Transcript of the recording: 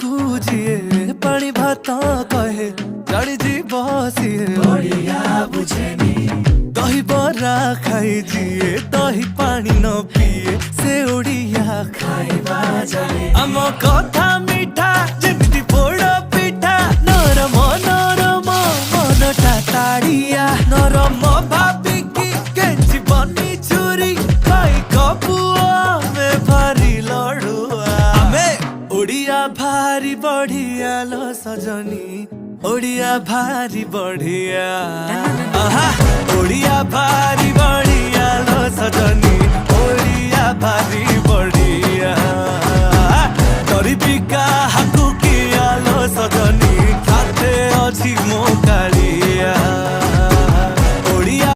को जिए पानी भात कहे जानी जी बसिए बढ़िया बुझेनी दही बरा खाई जिए दही पानी न पिए से ओडिया खाइबा जाने आम कथा मिठा जेमिति पोड़ पिठा नरम नरम मनटा ताड़िया नरम भाबिकी केंची बनी चुरी खाई कपुआ में भारी लड़ुआ आमे ओडिया भारी बढ़िया लो सजनी ओडिया भारी बढ़िया आहा ओडिया